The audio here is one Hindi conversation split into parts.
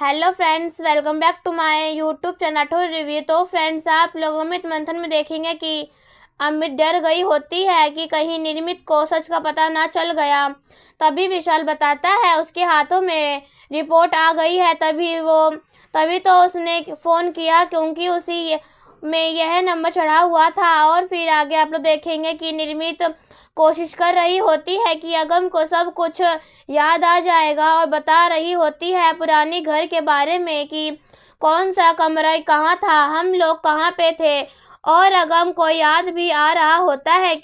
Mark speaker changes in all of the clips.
Speaker 1: Hello friends, welcome back to my YouTube channel Rathore review. तो फ्रेंड्स, आप लोग अमित मंथन में देखेंगे कि अमित डर गई होती है कि कहीं निर्मित को सच का पता ना चल गया। तभी विशाल बताता है उसके हाथों में रिपोर्ट आ गई है। तभी तो उसने फ़ोन किया क्योंकि उसी में यह नंबर चढ़ा हुआ था। और फिर आगे आप लोग देखेंगे कि निर्मित कोशिश कर रही होती है कि अगम को सब कुछ याद आ जाएगा और बता रही होती है पुरानी घर के बारे में कि कौन सा कमरा कहाँ था, हम लोग कहाँ पे थे। और अगम को याद भी आ रहा होता है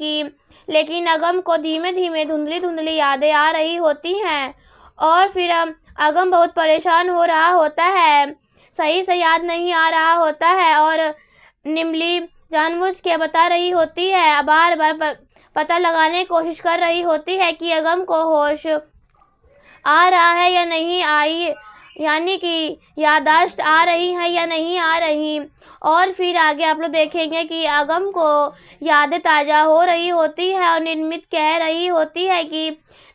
Speaker 1: लेकिन अगम को धीमे धीमे धुंधली धुंधली यादें आ रही होती हैं। और फिर अगम बहुत परेशान हो रहा होता है, सही से याद नहीं आ रहा होता है। और निमली जानबूझ के बता रही होती है, बार बार पता लगाने की कोशिश कर रही होती है कि अगम को होश आ रहा है या नहीं आई, यानी कि याददाश्त आ रही है या नहीं आ रही। और फिर आगे आप लोग देखेंगे कि अगम को यादें ताज़ा हो रही होती है और निर्मित कह रही होती है कि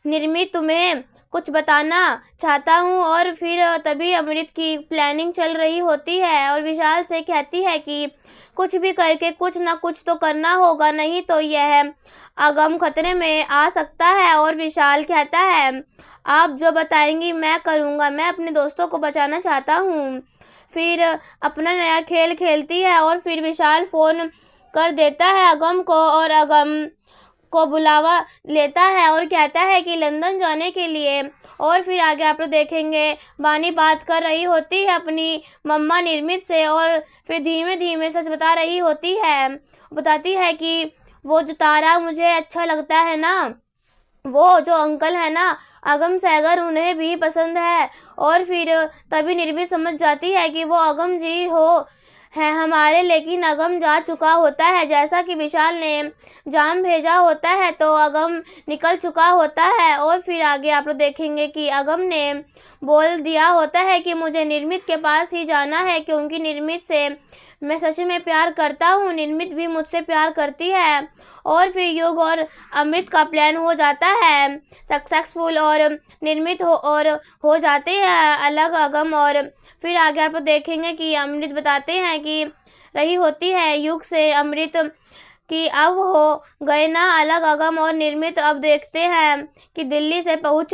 Speaker 1: निर्मित तुम्हें कुछ बताना चाहता हूँ। और फिर तभी अमृत की प्लानिंग चल रही होती है और विशाल से कहती है कि कुछ भी करके कुछ ना कुछ तो करना होगा, नहीं तो यह अगम खतरे में आ सकता है। और विशाल कहता है, आप जो बताएंगी मैं करूँगा, मैं अपने दोस्तों को बचाना चाहता हूँ। फिर अपना नया खेल खेलती है और फिर विशाल फ़ोन कर देता है अगम को और अगम को बुलावा लेता है और कहता है कि लंदन जाने के लिए। और फिर आगे आप लोग देखेंगे बानी बात कर रही होती है अपनी मम्मा निर्मित से और फिर धीमे धीमे सच बता रही होती है। बताती है कि वो जो तारा मुझे अच्छा लगता है ना, वो जो अंकल है ना अगम सैगर, उन्हें भी पसंद है। और फिर तभी निर्मित समझ जाती है कि वो अगम जी हो है हमारे, लेकिन अगम जा चुका होता है जैसा कि विशाल ने जाम भेजा होता है, तो अगम निकल चुका होता है। और फिर आगे आप लोग देखेंगे कि अगम ने बोल दिया होता है कि मुझे निर्मित के पास ही जाना है क्योंकि निर्मित से मैं सच में प्यार करता हूँ, निर्मित भी मुझसे प्यार करती है। और फिर युग और अमृत का प्लान हो जाता है सक्सेसफुल और निर्मित हो जाते हैं अलग अगम। और फिर आगे आप लोग देखेंगे कि अमृत बताते हैं कि रही होती है युग से अमृत कि अब हो गए ना अलग अगम और निर्मित। अब देखते हैं कि दिल्ली से पहुंच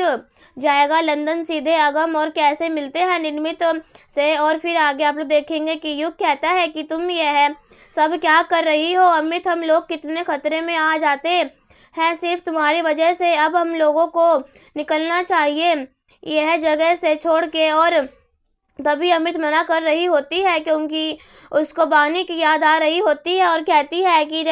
Speaker 1: जाएगा लंदन सीधे अगम और कैसे मिलते हैं निर्मित से। और फिर आगे आप लोग देखेंगे कि युग कहता है कि तुम यह सब क्या कर रही हो अमृत, हम लोग कितने खतरे में आ जाते हैं सिर्फ तुम्हारी वजह से। अब हम लोगों को निकलना चाहिए यह जगह से छोड़ के। और तभी अमृत मना कर रही होती है क्योंकि उसको बानी की याद आ रही होती है और कहती है कि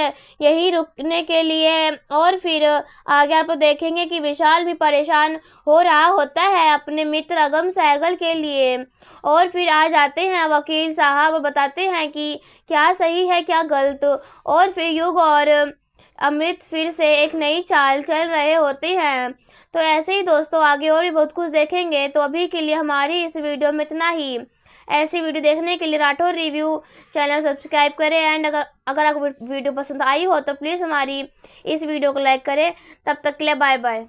Speaker 1: यहीं रुकने के लिए। और फिर आगे आप देखेंगे कि विशाल भी परेशान हो रहा होता है अपने मित्र अगम सैगल के लिए। और फिर आ जाते हैं वकील साहब और बताते हैं कि क्या सही है क्या गलत। और फिर युग और अमृत फिर से एक नई चाल चल रहे होते हैं। तो ऐसे ही दोस्तों आगे और भी बहुत कुछ देखेंगे। तो अभी के लिए हमारी इस वीडियो में इतना ही। ऐसी वीडियो देखने के लिए राठौर रिव्यू चैनल सब्सक्राइब करें एंड अगर आपको वीडियो पसंद आई हो तो प्लीज़ हमारी इस वीडियो को लाइक करें। तब तक के लिए बाय बाय।